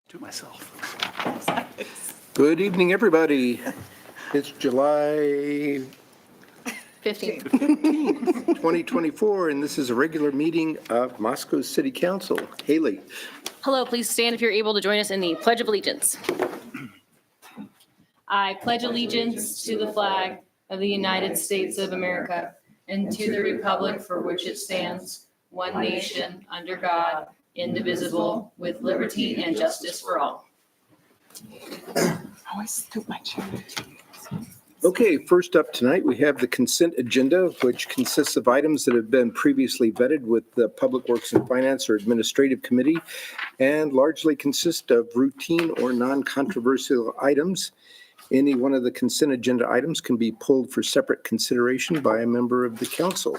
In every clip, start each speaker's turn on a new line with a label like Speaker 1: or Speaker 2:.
Speaker 1: To myself.
Speaker 2: Good evening, everybody. It's July
Speaker 3: 15.
Speaker 2: 2024, and this is a regular meeting of Moscow City Council. Haley.
Speaker 3: Hello, please stand if you're able to join us in the Pledge of Allegiance. I pledge allegiance to the flag of the United States of America and to the republic for which it stands, one nation, under God, indivisible, with liberty and justice for all.
Speaker 4: I always scoop my chair.
Speaker 2: Okay, first up tonight, we have the consent agenda, which consists of items that have been previously vetted with the Public Works and Finance or Administrative Committee and largely consist of routine or non-controversial items. Any one of the consent agenda items can be pulled for separate consideration by a member of the council.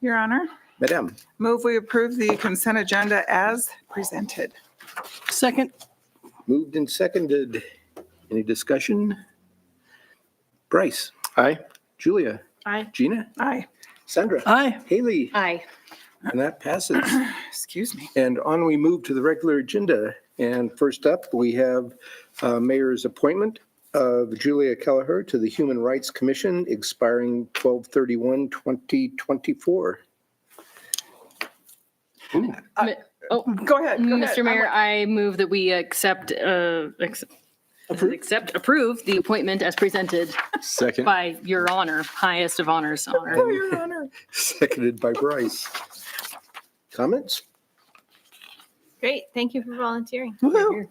Speaker 4: Your Honor,
Speaker 2: Madam,
Speaker 4: move we approve the consent agenda as presented.
Speaker 1: Second.
Speaker 2: moved and seconded. Any discussion? Bryce?
Speaker 1: Aye.
Speaker 2: Julia?
Speaker 3: Aye.
Speaker 2: Gina?
Speaker 4: Aye.
Speaker 2: Sandra?
Speaker 1: Aye.
Speaker 2: Haley?
Speaker 3: Aye.
Speaker 2: And that passes.
Speaker 4: Excuse me.
Speaker 2: And on we move to the regular agenda. And first up, we have Mayor's appointment of Julia Kelleher to the Human Rights Commission expiring 12/31/2024.
Speaker 3: Oh,
Speaker 4: Go ahead.
Speaker 3: Mr. Mayor, I move that we approve the appointment as presented
Speaker 1: Second.
Speaker 3: by Your Honor, highest of honors.
Speaker 4: Oh,
Speaker 3: Honor.
Speaker 4: Your Honor.
Speaker 2: Seconded by Bryce. Comments?
Speaker 5: Great, thank you for volunteering.
Speaker 1: Woohoo.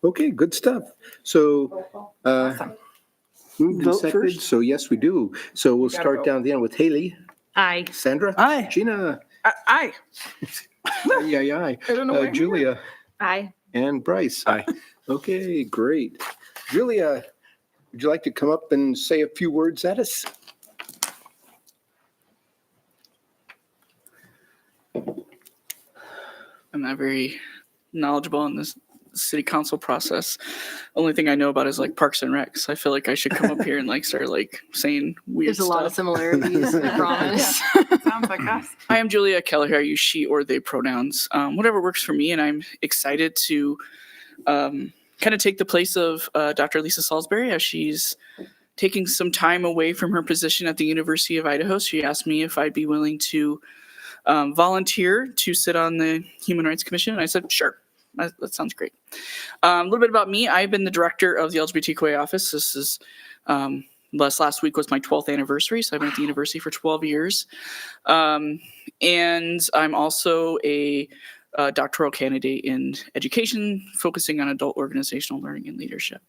Speaker 2: Okay, good stuff. So moved and
Speaker 1: Vote
Speaker 2: seconded.
Speaker 1: first?
Speaker 2: So yes, we do. So we'll
Speaker 4: gotta
Speaker 2: start
Speaker 4: vote.
Speaker 2: down the end with Haley,
Speaker 3: Aye.
Speaker 2: Sandra,
Speaker 1: Aye.
Speaker 2: Gina,
Speaker 4: Aye.
Speaker 2: aye.
Speaker 4: I don't know why I'm here.
Speaker 2: Julia,
Speaker 5: Aye.
Speaker 2: and Bryce.
Speaker 1: Aye.
Speaker 2: Okay, great. Julia, would you like to come up and say a few words at us?
Speaker 6: I'm not very knowledgeable in this city council process. Only thing I know about is like Parks and Recs. I feel like I should come up here and like start like saying weird
Speaker 3: There's a lot of
Speaker 6: stuff.
Speaker 3: similarities, I promise.
Speaker 4: Sounds like us.
Speaker 6: I am Julia Kelleher. I use she or they pronouns. Whatever works for me, and I'm excited to kind of take the place of Dr. Lisa Salisbury as she's taking some time away from her position at the University of Idaho. She asked me if I'd be willing to volunteer to sit on the Human Rights Commission, and I said, sure. That sounds great. A little bit about me. I've been the director of the LGBTQA office. This is last week was my 12th anniversary, so I've been at the university for 12 years. And I'm also a doctoral candidate in education, focusing on adult organizational learning and leadership.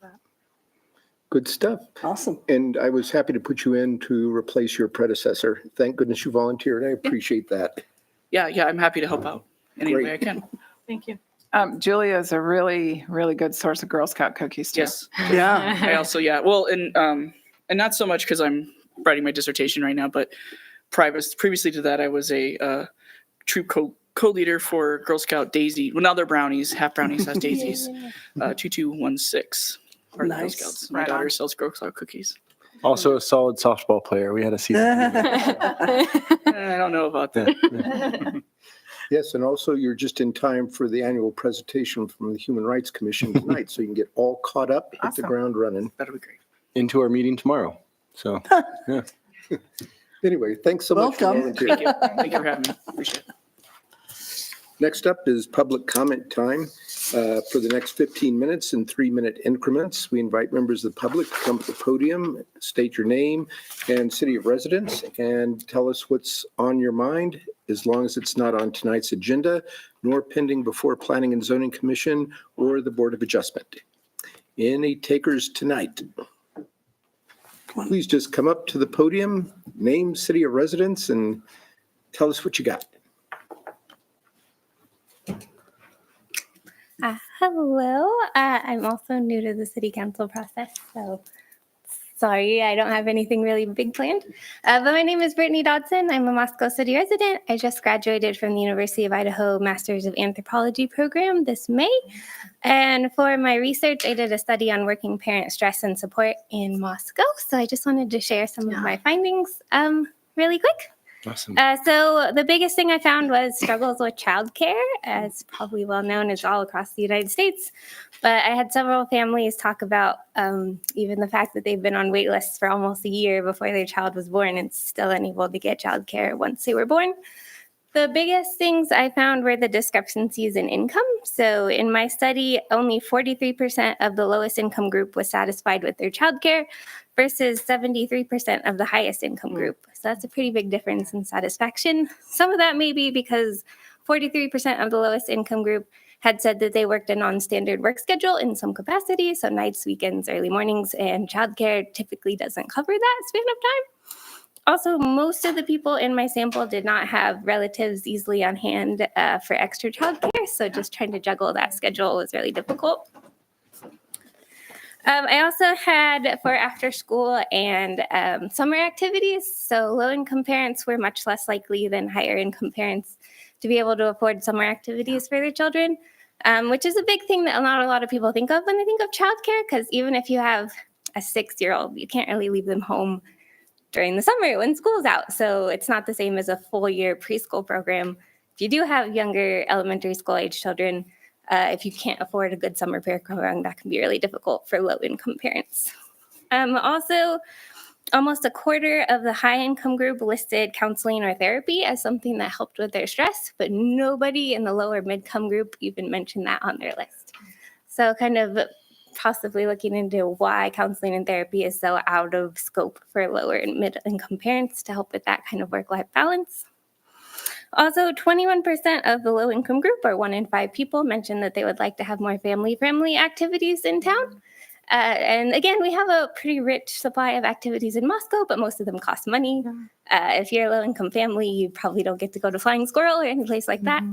Speaker 2: Good stuff.
Speaker 1: Awesome.
Speaker 2: And I was happy to put you in to replace your predecessor. Thank goodness you volunteered. I appreciate that.
Speaker 6: Yeah, I'm happy to help out any
Speaker 2: Great.
Speaker 6: way I can.
Speaker 5: Thank you.
Speaker 4: Julia is a really, really good source of Girl Scout cookies too.
Speaker 6: Yes.
Speaker 1: Yeah.
Speaker 6: I also, well, and not so much because I'm writing my dissertation right now, but previously to that, I was a troop co-leader for Girl Scout Daisy. Well, now they're brownies, half brownies, half daisies. 2216. Part of Girl
Speaker 1: Nice.
Speaker 6: Scouts. My
Speaker 4: Right
Speaker 6: daughter
Speaker 4: on.
Speaker 6: sells Girl Scout cookies.
Speaker 7: Also a solid softball player. We had a season.
Speaker 6: I don't know about that.
Speaker 2: Yes, and also you're just in time for the annual presentation from the Human Rights Commission tonight, so you can get all caught up, hit the
Speaker 4: Awesome.
Speaker 2: ground running.
Speaker 6: That'll be great.
Speaker 7: Into our meeting tomorrow. So, yeah.
Speaker 2: Anyway, thanks so much for
Speaker 1: Welcome.
Speaker 2: volunteering.
Speaker 6: Thank you. Thank you for having me. Appreciate it.
Speaker 2: Next up is public comment time for the next 15 minutes in 3-minute increments. We invite members of the public to come to the podium, state your name and city of residence, and tell us what's on your mind, as long as it's not on tonight's agenda, nor pending before Planning and Zoning Commission or the Board of Adjustment. Any takers tonight? Please just come up to the podium, name, city of residence, and tell us what you got.
Speaker 5: Hello, I'm also new to the city council process, so sorry, I don't have anything really big planned. But my name is Brittany Dodson. I'm a Moscow City resident. I just graduated from the University of Idaho Masters of Anthropology program this May. And for my research, I did a study on working parent stress and support in Moscow. So I just wanted to share some of my findings really quick.
Speaker 7: Awesome.
Speaker 5: So the biggest thing I found was struggles with childcare, as probably well known is all across the United States. But I had several families talk about even the fact that they've been on wait lists for almost a year before their child was born and still unable to get childcare once they were born. The biggest things I found were the discrepancies in income. So in my study, only 43% of the lowest income group was satisfied with their childcare versus 73% of the highest income group. So that's a pretty big difference in satisfaction. Some of that may be because 43% of the lowest income group had said that they worked a non-standard work schedule in some capacity, so nights, weekends, early mornings, and childcare typically doesn't cover that span of time. Also, most of the people in my sample did not have relatives easily on hand for extra childcare, so just trying to juggle that schedule was really difficult. I also had for after school and summer activities. So low income parents were much less likely than higher income parents to be able to afford summer activities for their children, which is a big thing that not a lot of people think of when they think of childcare, because even if you have a 6-year-old, you can't really leave them home during the summer when school's out. So it's not the same as a full year preschool program. If you do have younger elementary school age children, if you can't afford a good summer program, that can be really difficult for low income parents. Also, almost a quarter of the high income group listed counseling or therapy as something that helped with their stress, but nobody in the lower mid-income group even mentioned that on their list. So kind of possibly looking into why counseling and therapy is so out of scope for lower and mid-income parents to help with that kind of work-life balance. Also, 21% of the low-income group, or 1 in 5 people, mentioned that they would like to have more family-friendly activities in town. And again, we have a pretty rich supply of activities in Moscow, but most of them cost money. If you're a low-income family, you probably don't get to go to Flying Squirrel or any place like that.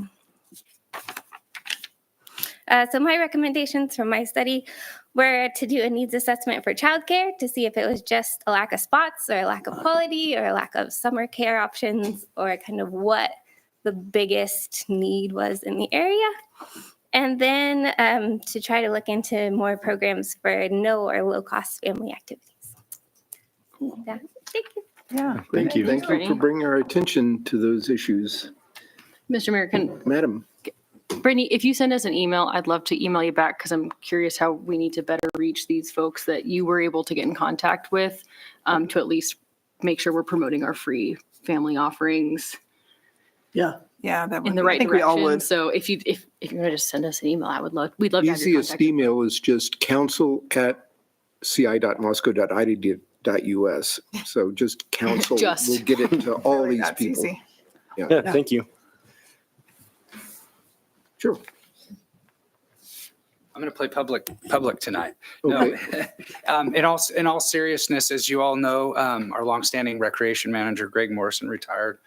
Speaker 5: So my recommendations from my study were to do a needs assessment for childcare to see if it was just a lack of spots or a lack of quality or a lack of summer care options or kind of what the biggest need was in the area. And then to try to look into more programs for no or low cost family activities. Yeah. Thank you.
Speaker 4: Yeah.
Speaker 7: Thank you.
Speaker 2: Thank you for bringing our attention to those issues.
Speaker 3: Mr. Mayor,
Speaker 2: Madam,
Speaker 3: Brittany, if you send us an email, I'd love to email you back because I'm curious how we need to better reach these folks that you were able to get in contact with to at least make sure we're promoting our free family offerings
Speaker 1: Yeah.
Speaker 4: Yeah, that would
Speaker 3: in the
Speaker 4: be-
Speaker 3: right
Speaker 1: I think we all
Speaker 3: direction.
Speaker 1: would.
Speaker 3: So if you want to just send us an email, we'd love to have your
Speaker 2: easiest
Speaker 3: contact.
Speaker 2: email is just council@ci.moscow.edu.us. So just council,
Speaker 3: Just.
Speaker 2: we'll get it to all these
Speaker 4: That's
Speaker 2: people.
Speaker 4: easy.
Speaker 7: Yeah, thank you.
Speaker 2: Sure.
Speaker 8: I'm going to play public tonight. No,
Speaker 2: Okay.
Speaker 8: in all seriousness, as you all know, our longstanding recreation manager, Greg Morrison, retired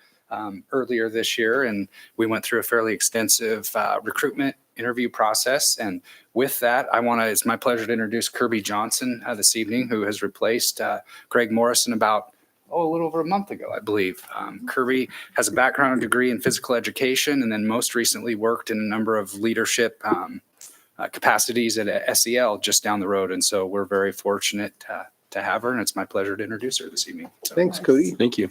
Speaker 8: earlier this year, and we went through a fairly extensive recruitment interview process. And with that, it's my pleasure to introduce Kirby Johnson this evening, who has replaced Greg Morrison about a little over a month ago, I believe. Kirby has a background degree in physical education, and then most recently worked in a number of leadership capacities at SEL just down the road. And so we're very fortunate to have her, and it's my pleasure to introduce her this evening. So,
Speaker 2: Thanks, Cody.
Speaker 7: Thank you.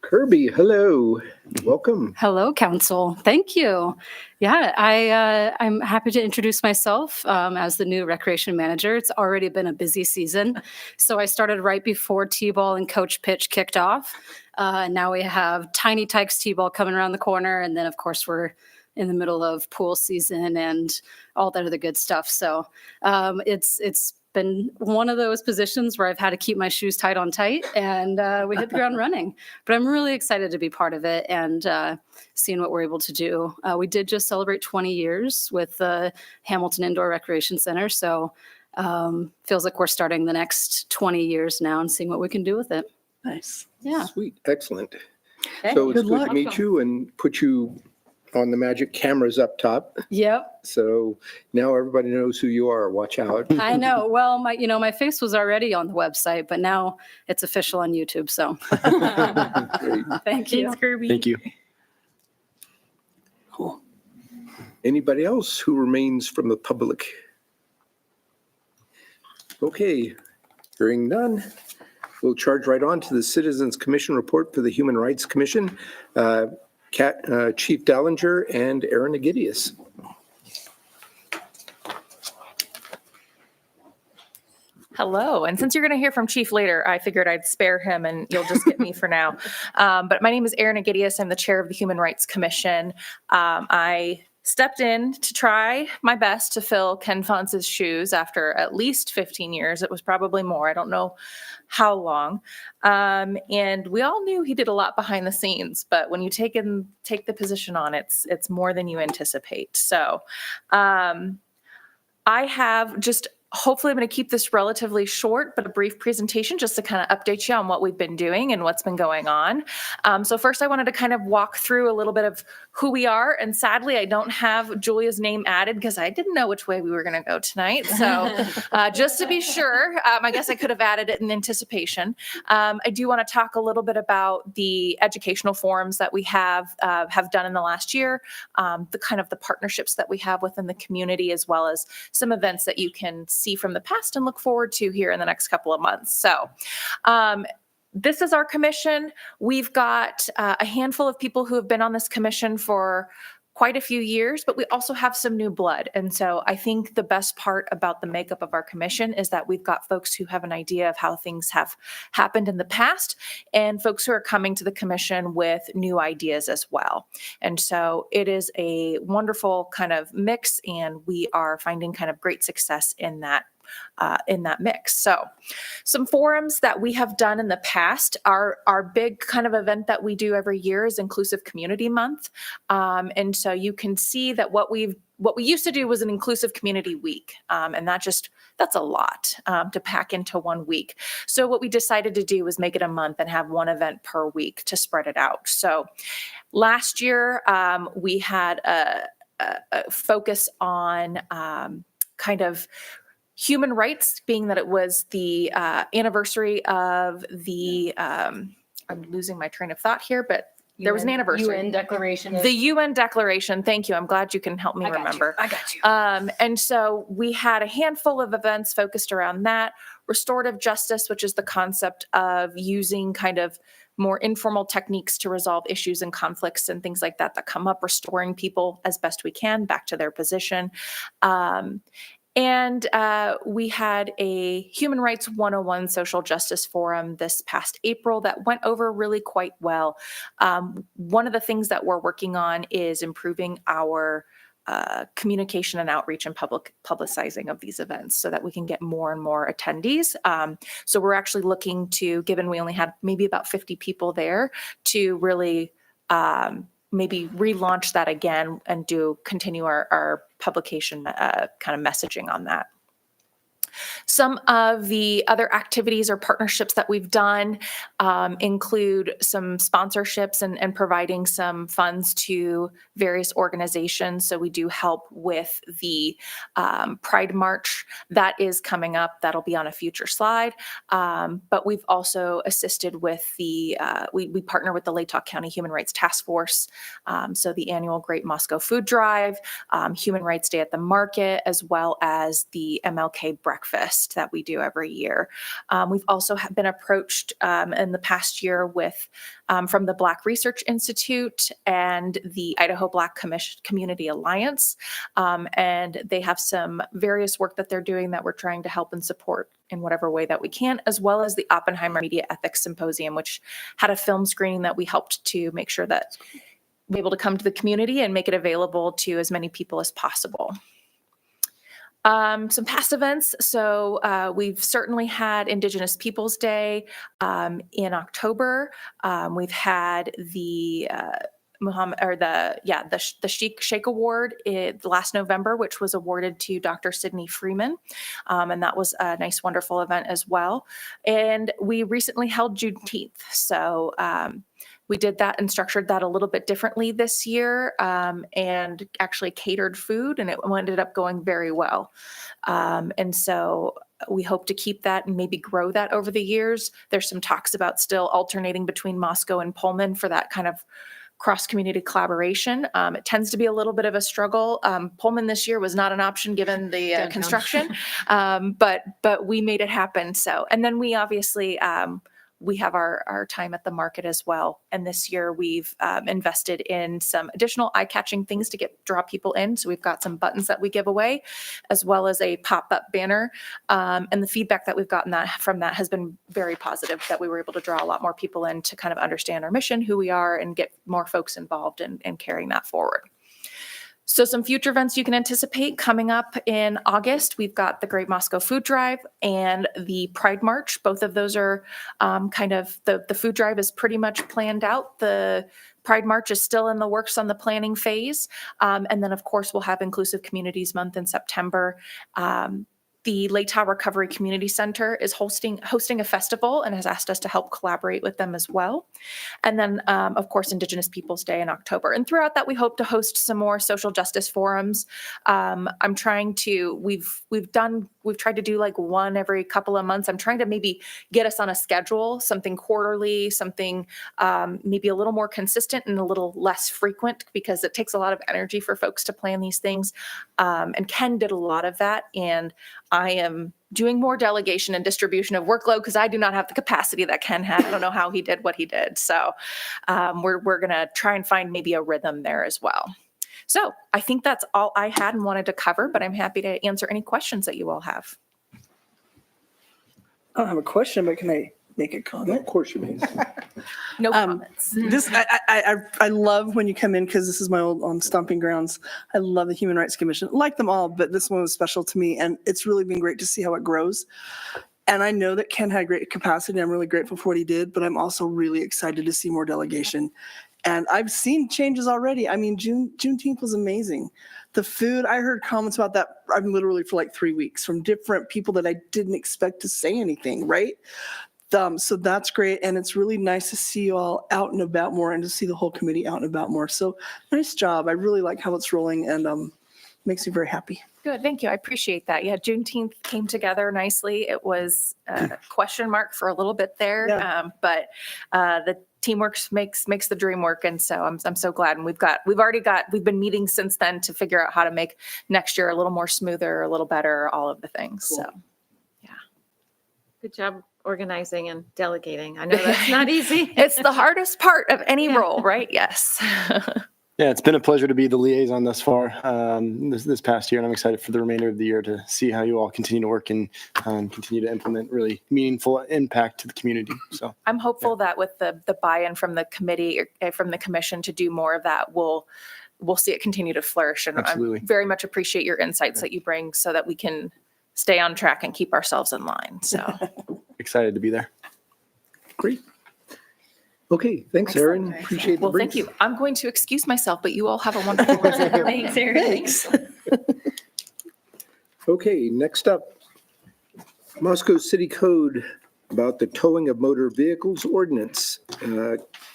Speaker 2: Kirby, hello. Welcome.
Speaker 9: Hello, Council. Thank you. Yeah, I'm happy to introduce myself as the new recreation manager. It's already been a busy season. So I started right before T-ball and coach pitch kicked off. Now we have Tiny Tykes T-ball coming around the corner. And then, of course, we're in the middle of pool season and all that other good stuff. So it's been one of those positions where I've had to keep my shoes tight on tight, and we hit the ground running. But I'm really excited to be part of it and seeing what we're able to do. We did just celebrate 20 years with the Hamilton Indoor Recreation Center, so feels like we're starting the next 20 years now and seeing what we can do with it.
Speaker 1: Nice.
Speaker 9: Yeah.
Speaker 2: Sweet. Excellent.
Speaker 9: Okay.
Speaker 2: So it's
Speaker 1: Good
Speaker 2: good
Speaker 1: luck.
Speaker 2: to meet you and put you on the magic cameras up top.
Speaker 9: Yep.
Speaker 2: So now everybody knows who you are. Watch out.
Speaker 9: I know. Well, my face was already on the website, but now it's official on YouTube. So
Speaker 2: Great.
Speaker 9: thank you.
Speaker 3: Thanks, Kirby.
Speaker 7: Thank you.
Speaker 1: Cool.
Speaker 2: Anybody else who remains from the public? Okay, hearing none, We'll charge right on to the Citizens Commission report for the Human Rights Commission. Chief Dallinger and Aaron Agidius.
Speaker 1: Hello, and since you're going to hear from Chief later, I figured I'd spare him and you'll just get me for now. But my name is Aaron Agidius. I'm the chair of the Human Rights Commission. I stepped in to try my best to fill Ken Fonz's shoes after at least 15 years. It was probably more. I don't know how long. And we all knew he did a lot behind the scenes, but when you take the position on, it's more than you anticipate. So I have just hopefully I'm going to keep this relatively short, but a brief presentation just to kind of update you on what we've been doing and what's been going on. So first I wanted to kind of walk through a little bit of who we are. And sadly, I don't have Julia's name added because I didn't know which way we were going to go tonight. So just to be sure, I guess I could have added it in anticipation. I do want to talk a little bit about the educational forums that we have done in the last year, the kind of the partnerships that we have within the community, as well as some events that you can see from the past and look forward to here in the next couple of months. So this is our commission. We've got a handful of people who have been on this commission for quite a few years, but we also have some new blood. And so I think the best part about the makeup of our commission is that we've got folks who have an idea of how things have happened in the past and folks who are coming to the commission with new ideas as well. And so it is a wonderful kind of mix, and we are finding kind of great success in that mix. So some forums that we have done in the past, our big kind of event that we do every year is Inclusive Community Month. And so you can see that what we used to do was an Inclusive Community Week. And that's a lot to pack into 1 week. So what we decided to do was make it a month and have one event per week to spread it out. So last year we had a focus on kind of human rights, being that it was the anniversary of the, I'm losing my train of thought here, but there was an anniversary.
Speaker 3: UN Declaration.
Speaker 1: The UN Declaration. Thank you. I'm glad you can help me remember.
Speaker 3: I got you.
Speaker 1: And so we had a handful of events focused around that. Restorative justice, which is the concept of using kind of more informal techniques to resolve issues and conflicts and things like that come up, restoring people as best we can back to their position. And we had a Human Rights 101 Social Justice Forum this past April that went over really quite well. One of the things that we're working on is improving our communication and outreach and publicizing of these events so that we can get more and more attendees. So we're actually looking to, given we only had maybe about 50 people there, to really maybe relaunch that again and continue our publication kind of messaging on that. Some of the other activities or partnerships that we've done include some sponsorships and providing some funds to various organizations. So we do help with the Pride March that is coming up. That'll be on a future slide. But we've also assisted with we partner with the Latah County Human Rights Task Force. So the annual Great Moscow Food Drive, Human Rights Day at the Market, as well as the MLK Breakfast that we do every year. We've also been approached in the past year with from the Black Research Institute and the Idaho Black Community Alliance. And they have some various work that they're doing that we're trying to help and support in whatever way that we can, as well as the Oppenheimer Media Ethics Symposium, which had a film screening that we helped to make sure that we're able to come to the community and make it available to as many people as possible. Some past events. So we've certainly had Indigenous Peoples Day in October. We've had the Sheikh Award last November, which was awarded to Dr. Sidney Freeman. And that was a nice, wonderful event as well. And we recently held Juneteenth. So we did that and structured that a little bit differently this year and actually catered food, and it ended up going very well. And so we hope to keep that and maybe grow that over the years. There's some talks about still alternating between Moscow and Pullman for that kind of cross-community collaboration. It tends to be a little bit of a struggle. Pullman this year was not an option given the construction, but we made it happen. So, and then we obviously we have our time at the market as well. And this year we've invested in some additional eye-catching things to draw people in. So we've got some buttons that we give away, as well as a pop-up banner. And the feedback that we've gotten from that has been very positive, that we were able to draw a lot more people in to kind of understand our mission, who we are, and get more folks involved in carrying that forward. So some future events you can anticipate coming up in August. We've got the Great Moscow Food Drive and the Pride March. Both of those are kind of, the food drive is pretty much planned out. The Pride March is still in the works on the planning phase. And then, of course, we'll have Inclusive Communities Month in September. The Lake Tahoe Recovery Community Center is hosting a festival and has asked us to help collaborate with them as well. And then, of course, Indigenous Peoples Day in October. And throughout that, we hope to host some more social justice forums. We've tried to do like one every couple of months. I'm trying to maybe get us on a schedule, something quarterly, something maybe a little more consistent and a little less frequent, because it takes a lot of energy for folks to plan these things. And Ken did a lot of that. And I am doing more delegation and distribution of workload because I do not have the capacity that Ken had. I don't know how he did what he did. So we're going to try and find maybe a rhythm there as well. So I think that's all I had and wanted to cover, but I'm happy to answer any questions that you all have.
Speaker 10: I don't have a question, but can I make a
Speaker 2: Of
Speaker 10: comment?
Speaker 2: course you may.
Speaker 1: No comments.
Speaker 10: This I love when you come in, because this is my old stomping grounds. I love the Human Rights Commission, like them all, but this one was special to me, and it's really been great to see how it grows. And I know that Ken had great capacity. I'm really grateful for what he did, but I'm also really excited to see more delegation. And I've seen changes already. I mean, Juneteenth was amazing. The food, I heard comments about that. I'm literally for like 3 weeks from different people that I didn't expect to say anything, right? So that's great. And it's really nice to see you all out and about more, and to see the whole committee out and about more. So nice job. I really like how it's rolling, and makes me very happy.
Speaker 1: Good, thank you. I appreciate that. Yeah, Juneteenth came together nicely. It was a question mark for a little bit there,
Speaker 10: Yeah.
Speaker 1: but the teamwork makes the dream work, and so I'm so glad. And we've been meeting since then to figure out how to make next year a little more smoother, a little better, all of the things.
Speaker 10: Cool.
Speaker 1: So
Speaker 11: Good job organizing and delegating. I know that's not easy.
Speaker 1: it's the hardest part of any role, right? Yes.
Speaker 7: Yeah, it's been a pleasure to be the liaison thus far this past year, and I'm excited for the remainder of the year to see how you all continue to work and continue to implement really meaningful impact to the community. So
Speaker 1: I'm hopeful that with the buy-in from the committee, from the commission, to do more of that, we'll see it continue to flourish. And
Speaker 7: Absolutely.
Speaker 1: I very much appreciate your insights that you bring so that we can stay on track and keep ourselves in line. So
Speaker 7: excited to be there.
Speaker 2: Great. Okay, thanks, Aaron. Appreciate the
Speaker 1: well,
Speaker 2: brief.
Speaker 1: thank you. I'm going to excuse myself, but you all have a wonderful day.
Speaker 5: Thanks, Erin.
Speaker 10: Thanks.
Speaker 2: Okay, next up, Moscow City Code about the towing of motor vehicles ordinance.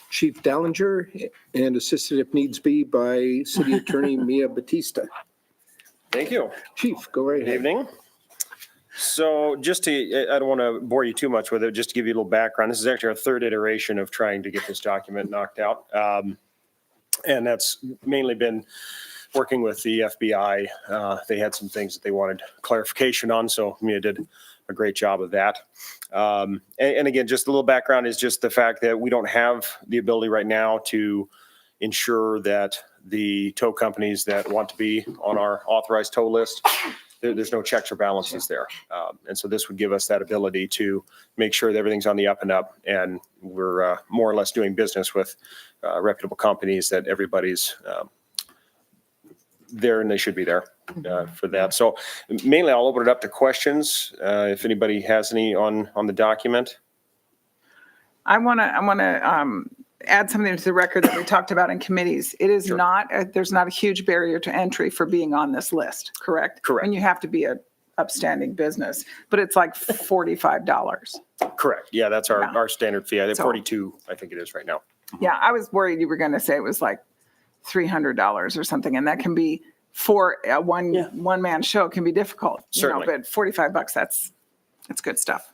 Speaker 2: Chief Dallinger, and assisted if needs be by City Attorney Mia Batista.
Speaker 12: Thank you.
Speaker 2: Chief, go right
Speaker 12: Good
Speaker 2: ahead.
Speaker 12: evening. So I don't want to bore you too much with it, just to give you a little background. This is actually our third iteration of trying to get this document knocked out. And that's mainly been working with the FBI. They had some things that they wanted clarification on, so Mia did a great job of that. And again, just a little background is just the fact that we don't have the ability right now to ensure that the tow companies that want to be on our authorized tow list, there's no checks or balances there. And so this would give us that ability to make sure that everything's on the up and up, and we're more or less doing business with reputable companies, that everybody's there and they should be there for that. So mainly I'll open it up to questions if anybody has any on the document.
Speaker 4: I want to add something to the record that we talked about in committees. It is
Speaker 12: Sure.
Speaker 4: there's not a huge barrier to entry for being on this list, correct?
Speaker 12: Correct.
Speaker 4: And you have to be a upstanding business, but it's like $45.
Speaker 12: Correct. Yeah, that's
Speaker 4: Yeah.
Speaker 12: our standard fee. I think
Speaker 4: So-
Speaker 12: 42, I think it is right now.
Speaker 4: Yeah, I was worried you were going to say it was like $300 or something, and that can be for a one-man show. It can be difficult,
Speaker 12: Certainly.
Speaker 4: but $45, that's good stuff.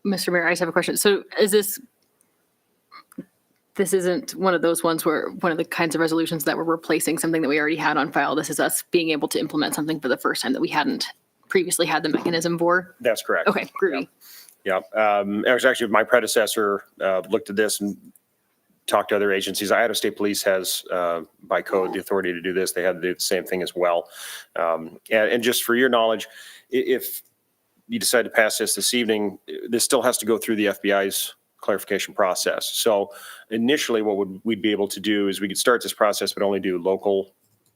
Speaker 11: Mr. Mayor, I just have a question. So is this isn't one of those ones where one of the kinds of resolutions that we're replacing something that we already had on file. This is us being able to implement something for the first time that we hadn't previously had the mechanism for.
Speaker 12: That's correct.
Speaker 11: Okay, groovy.
Speaker 12: Yeah. It was actually my predecessor looked at this and talked to other agencies. Idaho State Police has, by code, the authority to do this. They had to do the same thing as well. And just for your knowledge, if you decide to pass this evening, this still has to go through the FBI's clarification process. So initially what we'd be able to do is we could start this process, but only do local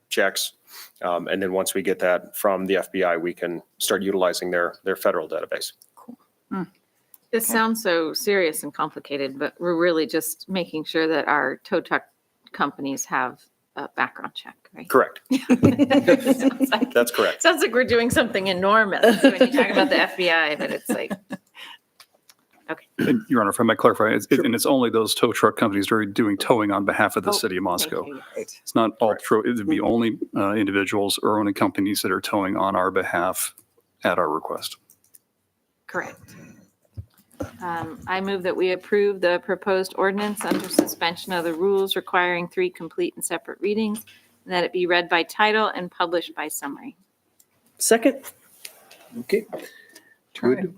Speaker 12: checks. And then once we get that from the FBI, we can start utilizing their federal database.
Speaker 13: This sounds so serious and complicated, but we're really just making sure that our tow truck companies have a background check, right?
Speaker 12: Correct.
Speaker 13: Sounds like-
Speaker 12: That's correct.
Speaker 13: Sounds like we're doing something enormous when you talk about the FBI, but it's like,
Speaker 14: And Your Honor, if I might clarify, and it's only those tow truck companies that are doing towing on behalf of the city of Moscow. It's not all, it would be only individuals or owning companies that are towing on our behalf at our request.
Speaker 13: correct. I move that we approve the proposed ordinance under suspension of the rules requiring 3 complete and separate readings, and that it be read by title and published by summary.
Speaker 10: Second?
Speaker 2: Okay. Good.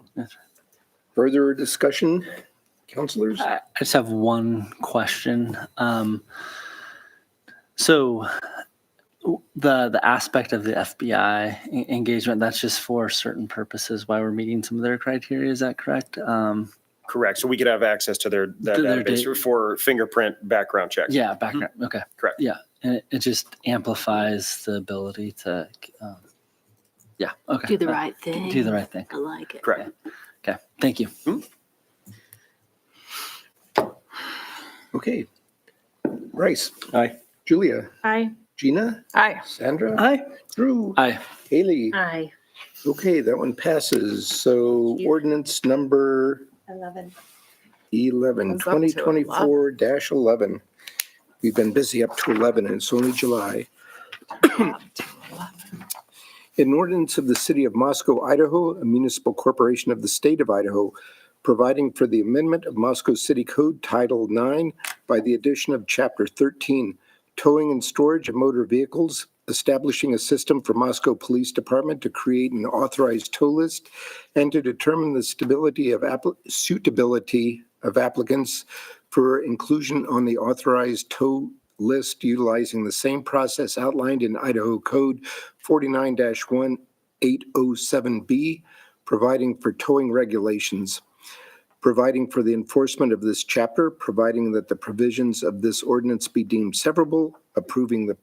Speaker 2: Further discussion, counselors?
Speaker 15: I just have one question. So the aspect of the FBI engagement, that's just for certain purposes why we're meeting some of their criteria, is that correct?
Speaker 12: Correct. So we could have access to their database for fingerprint background checks.
Speaker 15: Yeah, background, okay.
Speaker 12: Correct.
Speaker 15: Yeah, and it just amplifies the ability to, yeah, okay.
Speaker 11: Do the right thing.
Speaker 15: Do the right thing.
Speaker 11: I like it.
Speaker 12: Correct.
Speaker 15: Okay, thank you.
Speaker 2: Okay. Bryce?
Speaker 7: Aye.
Speaker 2: Julia?
Speaker 13: Aye.
Speaker 2: Gina?
Speaker 4: Aye.
Speaker 2: Sandra?
Speaker 10: Aye.
Speaker 2: Drew?
Speaker 15: Aye.
Speaker 2: Haley?
Speaker 11: Aye.
Speaker 2: Okay, that one passes. So ordinance number
Speaker 5: 11.
Speaker 2: 11,
Speaker 4: It's up to
Speaker 2: 2024-11. We've been busy up to 11 and it's only July. An ordinance of the City of Moscow, Idaho, a municipal corporation of the state of Idaho, providing for the amendment of Moscow City Code Title 9 by the addition of Chapter 13, towing and storage of motor vehicles, establishing a system for Moscow Police Department to create an authorized tow list, and to determine the suitability of applicants for inclusion on the authorized tow list utilizing the same process outlined in Idaho Code 49-1807B, providing for towing regulations, providing for the enforcement of this chapter, providing that the provisions of this ordinance be deemed severable, approving the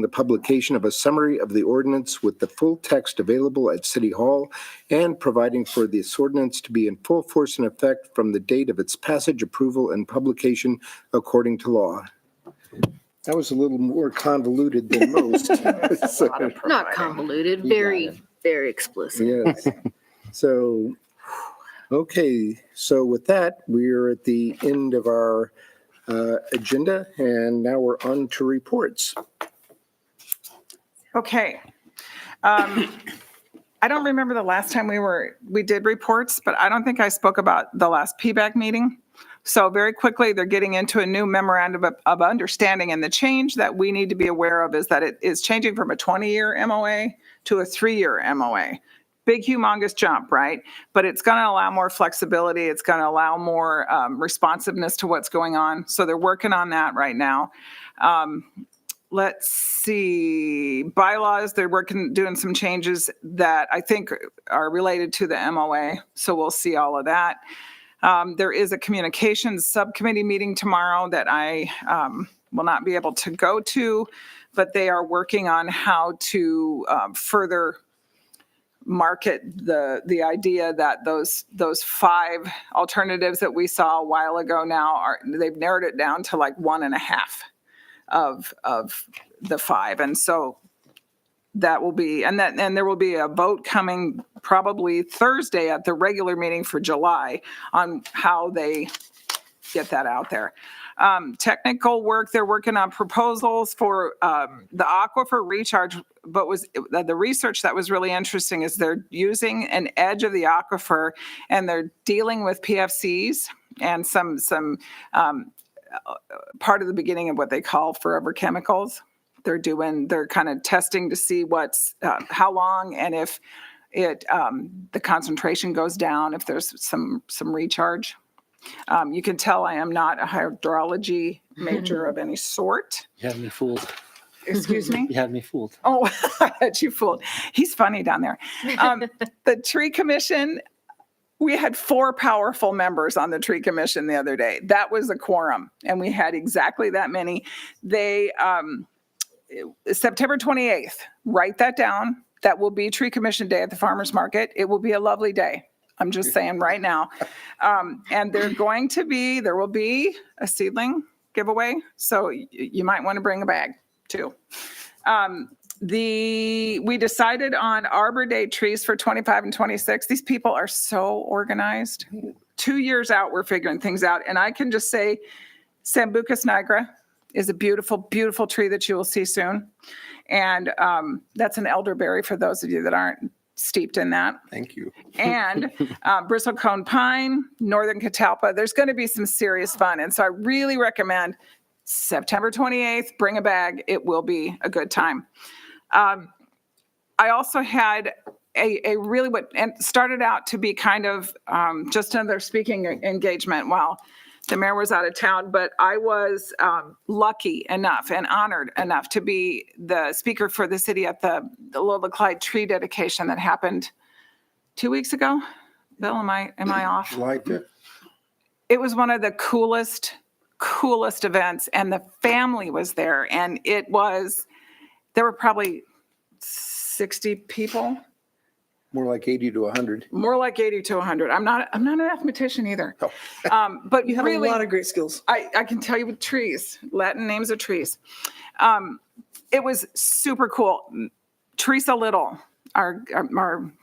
Speaker 2: publication of a summary of the ordinance with the full text available at City Hall, and providing for this ordinance to be in full force and effect from the date of its passage, approval, and publication according to law. That was a little more convoluted than most. So,
Speaker 11: Not convoluted, very, very explicit.
Speaker 2: yes. So, okay. So with that, we're at the end of our agenda, and now we're on to reports.
Speaker 4: Okay. I don't remember the last time we did reports, but I don't think I spoke about the last PBAC meeting. So very quickly, they're getting into a new memorandum of understanding, and the change that we need to be aware of is that it is changing from a 20-year MOA to a 3-year MOA. Big, humongous jump, right? But it's going to allow more flexibility. It's going to allow more responsiveness to what's going on. So they're working on that right now. Let's see, bylaws, they're doing some changes that I think are related to the MOA. So we'll see all of that. There is a communications subcommittee meeting tomorrow that I will not be able to go to, but they are working on how to further market the idea that those 5 alternatives that we saw a while ago now they've narrowed it down to like 1.5 of the 5. And so that will be, and there will be a vote coming probably Thursday at the regular meeting for July on how they get that out there. Technical work, they're working on proposals for the aquifer recharge, but the research that was really interesting is they're using an edge of the aquifer and they're dealing with PFCs and some part of the beginning of what they call forever chemicals. They're kind of testing to see how long, and if the concentration goes down if there's some recharge. You can tell I am not a hydrology major of any sort.
Speaker 15: You had me fooled.
Speaker 4: Excuse me?
Speaker 15: You had me fooled.
Speaker 4: Oh, I had you fooled. He's funny down there. The tree commission, we had 4 powerful members on the tree commission the other day. That was a quorum, and we had exactly that many. They, September 28th, write that down. That will be tree commission day at the farmer's market. It will be a lovely day. I'm just saying right now. And there will be a seedling giveaway. So you might want to bring a bag too. We decided on Arbor Day trees for 25 and 26. These people are so organized. 2 years out, we're figuring things out. And I can just say Sambucus nigra is a beautiful, beautiful tree that you will see soon. And that's an elderberry for those of you that aren't steeped in that.
Speaker 2: Thank you.
Speaker 4: And bristlecone pine, northern catalpa. There's going to be some serious fun. And so I really recommend September 28th, bring a bag. It will be a good time. I also had a really and started out to be kind of just another speaking engagement while the mayor was out of town, but I was lucky enough and honored enough to be the speaker for the city at the Lola Clyde tree dedication that happened 2 weeks ago. Bill, am I off?
Speaker 2: July 5th.
Speaker 4: It was one of the coolest events, and the family was there, and there were probably 60 people.
Speaker 2: More like 80 to 100.
Speaker 4: More like 80 to 100. I'm not a mathematician either.
Speaker 2: Oh.
Speaker 4: But
Speaker 10: You have
Speaker 4: really,
Speaker 10: a lot of great skills.
Speaker 4: I can tell you with trees, Latin names of trees. It was super cool. Teresa Little, our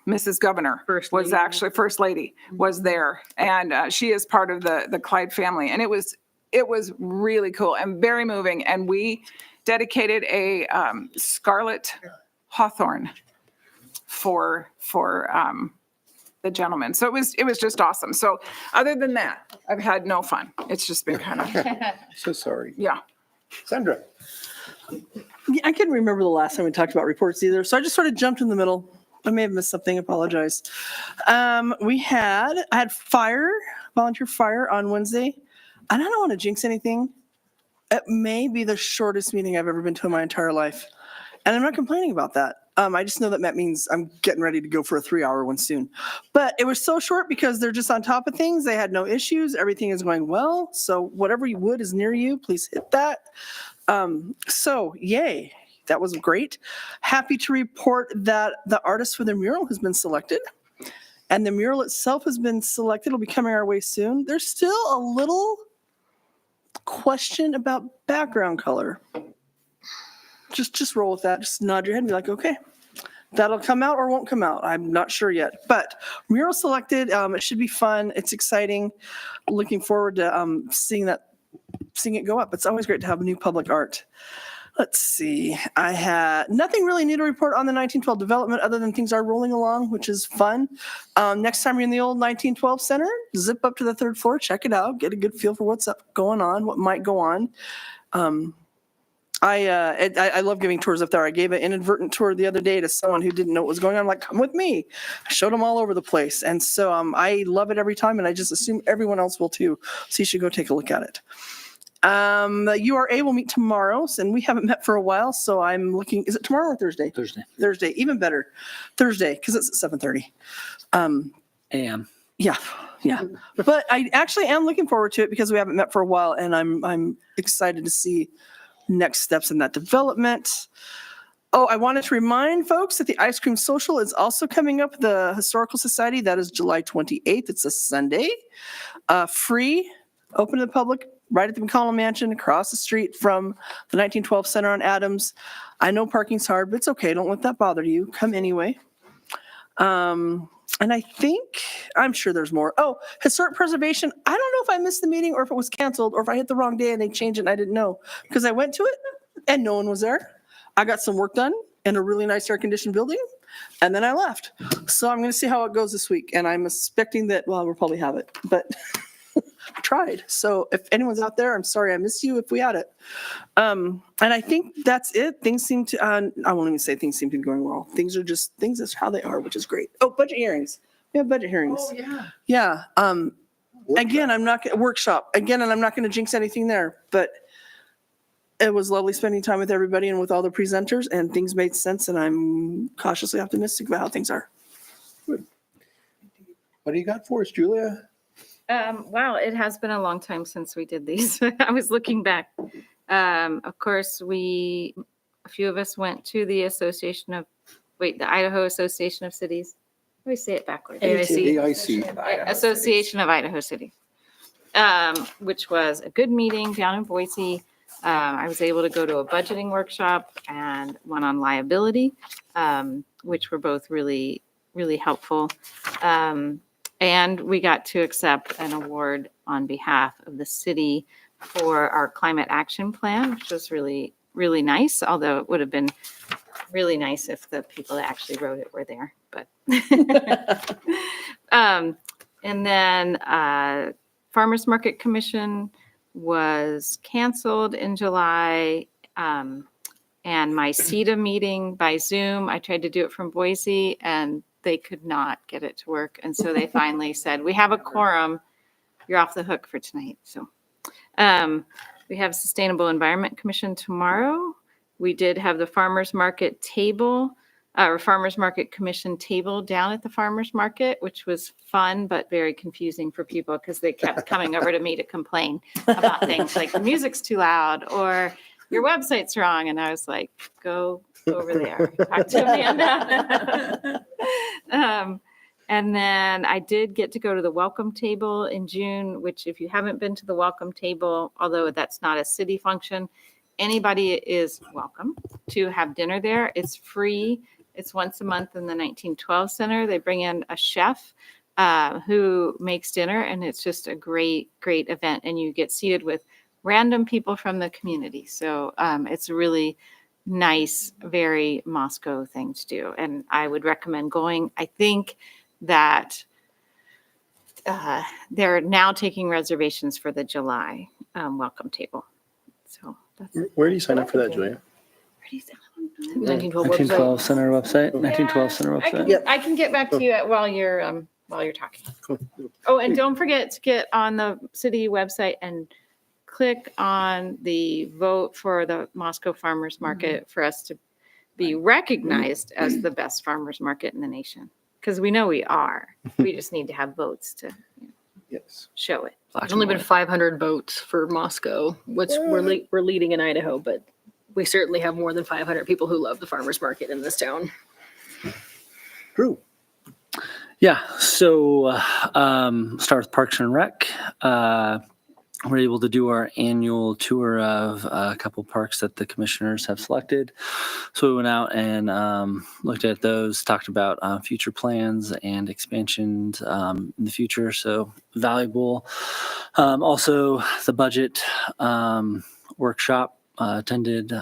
Speaker 4: Mrs. Governor, was actually First Lady, was there. And she is part of the Clyde family. And it was really cool and very moving. And we dedicated a scarlet hawthorn for the gentleman. So it was just awesome. So other than that, I've had no fun. It's just been kind of,
Speaker 2: So sorry.
Speaker 4: yeah.
Speaker 2: Sandra.
Speaker 10: Yeah, I couldn't remember the last time we talked about reports either, so I just sort of jumped in the middle. I may have missed something, apologize. I had volunteer fire on Wednesday. And I don't want to jinx anything. It may be the shortest meeting I've ever been to in my entire life. And I'm not complaining about that. I just know that means I'm getting ready to go for a 3-hour one soon. But it was so short because they're just on top of things. They had no issues. Everything is going well. So whatever wood is near you, please hit that. So yay, that was great. Happy to report that the artist for the mural has been selected. And the mural itself has been selected. It'll be coming our way soon. There's still a little question about background color. Just roll with that. Just nod your head and be like, okay, that'll come out or won't come out. I'm not sure yet. But mural selected. It should be fun. It's exciting. Looking forward to seeing it go up. It's always great to have new public art. Let's see. I had nothing really new to report on the 1912 development other than things are rolling along, which is fun. Next time you're in the old 1912 Center, zip up to the 3rd floor, check it out, get a good feel for what's going on, what might go on. I love giving tours up there. I gave an inadvertent tour the other day to someone who didn't know what was going on. I'm like, come with me. I showed them all over the place. And so I love it every time, and I just assume everyone else will too. So you should go take a look at it. The URA will meet tomorrow, and we haven't met for a while, so I'm looking, is it tomorrow or Thursday? Thursday, even better. Thursday, because it's at 7:30.
Speaker 15: AM.
Speaker 10: Yeah. But I actually am looking forward to it because we haven't met for a while, and I'm excited to see next steps in that development. Oh, I wanted to remind folks that the Ice Cream Social is also coming up, the Historical Society. That is July 28th. It's a Sunday. Free, open to the public, right at the McConnell Mansion, across the street from the 1912 Center on Adams. I know parking's hard, but it's okay. Don't let that bother you. Come anyway. And I'm sure there's more. Oh, historic preservation. I don't know if I missed the meeting or if it was canceled or if I hit the wrong day and they changed it and I didn't know because I went to it and no one was there. I got some work done in a really nice air-conditioned building and then I left. So I'm going to see how it goes this week. And I'm expecting that, well, we'll probably have it, but tried. So if anyone's out there, I'm sorry I missed you if we had it. And I think that's it. Things seem to, I won't even say things seem to be going well. Things is how they are, which is great. Oh, budget hearings. We have budget hearings.
Speaker 2: Oh, yeah.
Speaker 10: Yeah. Again, I'm not going to workshop again, and I'm not going to jinx anything there, but it was lovely spending time with everybody and with all the presenters, and things made sense, and I'm cautiously optimistic about how things are.
Speaker 2: What do you got for us, Julia?
Speaker 13: Wow, it has been a long time since we did these. I was looking back. Of course, a few of us went to the Idaho Association of Cities. Let me say it backwards.
Speaker 2: AIC.
Speaker 13: Association of Idaho Cities, which was a good meeting down in Boise. I was able to go to a budgeting workshop and one on liability, which were both really, really helpful. And we got to accept an award on behalf of the city for our climate action plan, which was really, really nice, although it would have been really nice if the people that actually wrote it were there. But and then Farmers Market Commission was canceled in July. And my CETA meeting by Zoom, I tried to do it from Boise and they could not get it to work. And so they finally said, we have a quorum. You're off the hook for tonight. So we have Sustainable Environment Commission tomorrow. We did have the Farmers Market table, or Farmers Market Commission table down at the Farmers Market, which was fun, but very confusing for people because they kept coming over to me to complain about things like the music's too loud or your website's wrong. And I was like, go over there, talk to Amanda. And then I did get to go to the welcome table in June, which if you haven't been to the welcome table, although that's not a city function, anybody is welcome to have dinner there. It's free. It's once a month in the 1912 Center. They bring in a chef who makes dinner, and it's just a great, great event. And you get seated with random people from the community. So it's a really nice, very Moscow thing to do. And I would recommend going. I think that they're now taking reservations for the July welcome table. So that's
Speaker 7: Where do you sign up for that, Julia?
Speaker 15: 1912 Center website. 1912 Center website.
Speaker 13: I can get back to you while you're talking.
Speaker 7: Cool.
Speaker 13: Oh, and don't forget to get on the city website and click on the vote for the Moscow Farmers Market for us to be recognized as the best farmers market in the nation. Because we know we are. We just need to have votes to show it.
Speaker 11: There's only been 500 votes for Moscow, which we're leading in Idaho, but we certainly have more than 500 people who love the farmers market in this town.
Speaker 2: Drew.
Speaker 15: Yeah, so start with Parks and Rec. We're able to do our annual tour of a couple parks that the commissioners have selected. So we went out and looked at those, talked about future plans and expansions in the future. So valuable. Also, the budget workshop attended.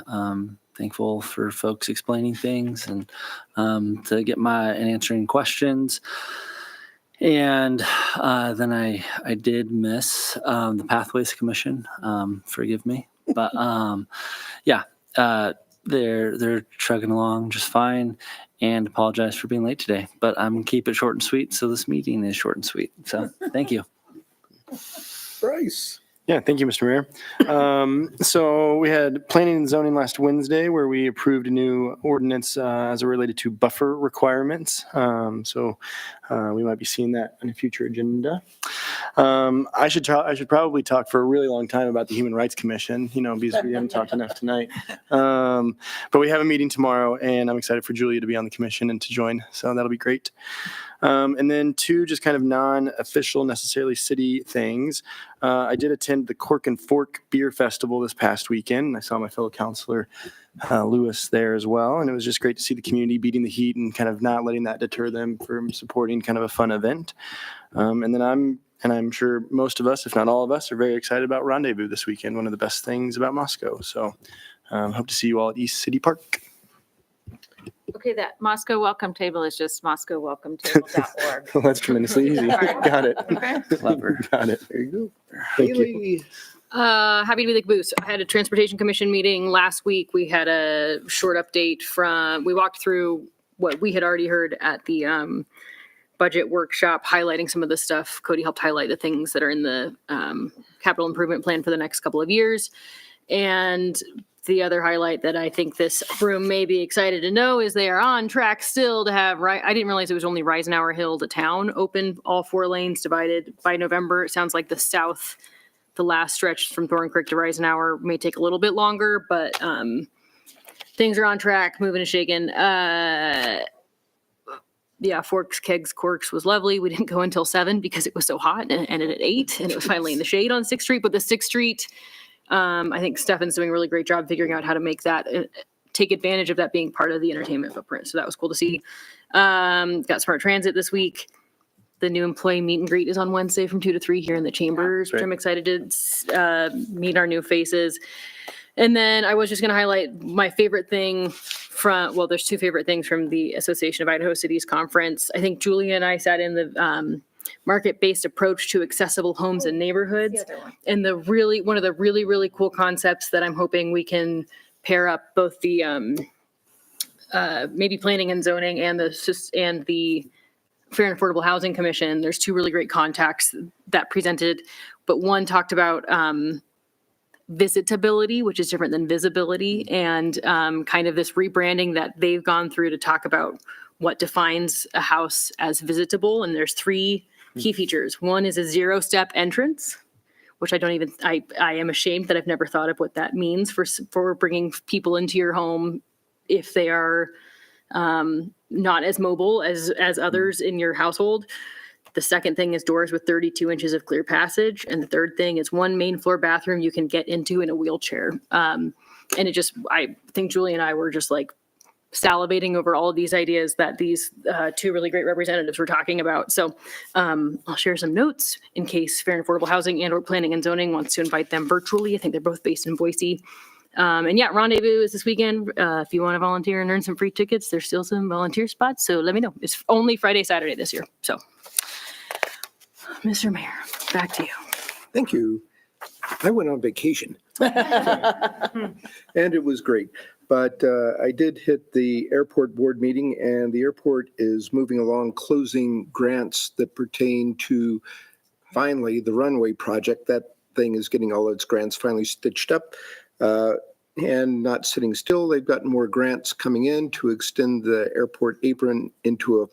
Speaker 15: Thankful for folks explaining things and to get and answering questions. And then I did miss the Pathways Commission. Forgive me, but they're trucking along just fine. And apologize for being late today, but I'm gonna keep it short and sweet. So this meeting is short and sweet. So thank you.
Speaker 2: Bryce.
Speaker 7: Yeah, thank you, Mr. Mayor. So we had planning and zoning last Wednesday where we approved a new ordinance as it related to buffer requirements. So we might be seeing that on a future agenda. I should probably talk for a really long time about the Human Rights Commission, because we haven't talked enough tonight. But we have a meeting tomorrow, and I'm excited for Julia to be on the commission and to join. So that'll be great. And then two just kind of non-official, necessarily city things. I did attend the Cork and Fork Beer Festival this past weekend. I saw my fellow councilor, Lewis, there as well. And it was just great to see the community beating the heat and kind of not letting that deter them from supporting kind of a fun event. And then I'm sure most of us, if not all of us, are very excited about Rendezvous this weekend, one of the best things about Moscow. So hope to see you all at East City Park.
Speaker 13: Okay, that Moscow welcome table is just moscowwelcometable.org.
Speaker 7: Well, that's tremendously easy. Got it.
Speaker 15: Clever.
Speaker 7: Got it.
Speaker 2: There you go.
Speaker 7: Thank you.
Speaker 2: Haley.
Speaker 11: Happy to be the caboose. I had a transportation commission meeting last week. We had a short update we walked through what we had already heard at the budget workshop, highlighting some of the stuff. Cody helped highlight the things that are in the capital improvement plan for the next couple of years. And the other highlight that I think this room may be excited to know is they are on track still to have, I didn't realize it was only Reisenhour Hill to town open, all 4 lanes divided by November. It sounds like the last stretch from Thorn Creek to Reisenhour may take a little bit longer, but things are on track, moving and shaking. Yeah, Forks, Kegs, Corks was lovely. We didn't go until 7 because it was so hot, and it ended at 8, and it was finally in the shade on 6th Street. But the 6th Street, I think Stefan's doing a really great job figuring out how to make that, take advantage of that being part of the entertainment footprint. So that was cool to see. Got Smart Transit this week. The new employee meet and greet is on Wednesday from 2 to 3 here in the chambers, which I'm excited to meet our new faces. And then I was just going to highlight my favorite thing there's 2 favorite things from the Association of Idaho Cities conference. I think Julia and I sat in the market-based approach to accessible homes and neighborhoods. And one of the really, really cool concepts that I'm hoping we can pair up both the maybe planning and zoning and the Fair and Affordable Housing Commission. There's 2 really great contacts that presented, but one talked about visitability, which is different than visibility, and kind of this rebranding that they've gone through to talk about what defines a house as visitable. And there's 3 key features. One is a 0-step entrance, which I am ashamed that I've never thought of what that means for bringing people into your home if they are not as mobile as others in your household. The second thing is doors with 32 inches of clear passage. And the third thing is 1 main floor bathroom you can get into in a wheelchair. And I think Julie and I were just like salivating over all of these ideas that these 2 really great representatives were talking about. So I'll share some notes in case Fair and Affordable Housing and or Planning and Zoning wants to invite them virtually. I think they're both based in Boise. And yeah, Rendezvous is this weekend. If you want to volunteer and earn some free tickets, there's still some volunteer spots. So let me know. It's only Friday, Saturday this year. So, Mr. Mayor, back to you.
Speaker 2: Thank you. I went on vacation and it was great. But I did hit the airport board meeting, and the airport is moving along, closing grants that pertain to finally the runway project. That thing is getting all its grants finally stitched up. And not sitting still. They've got more grants coming in to extend the airport apron into a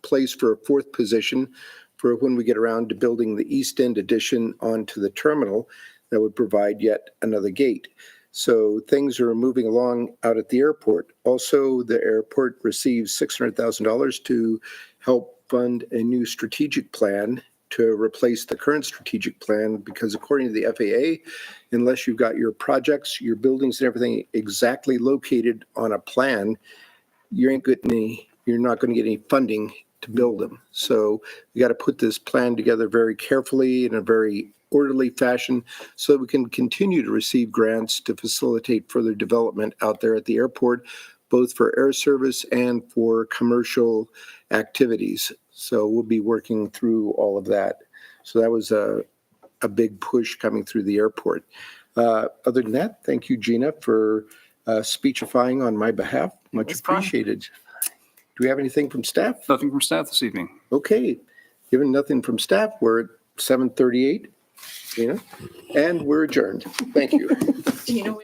Speaker 2: place for a 4th position for when we get around to building the East End addition onto the terminal that would provide yet another gate. So things are moving along out at the airport. Also, the airport receives $600,000 to help fund a new strategic plan to replace the current strategic plan, because according to the FAA, unless you've got your projects, your buildings and everything exactly located on a plan, you're not going to get any funding to build them. So we got to put this plan together very carefully in a very orderly fashion so that we can continue to receive grants to facilitate further development out there at the airport, both for air service and for commercial activities. So we'll be working through all of that. So that was a big push coming through the airport. Other than that, thank you, Gina, for speechifying on my behalf. Much appreciated. Do we have anything from staff?
Speaker 14: Nothing from staff this evening.
Speaker 2: Okay. Given nothing from staff, we're at 7:38, Gina, and we're adjourned. Thank you.
Speaker 13: Do you know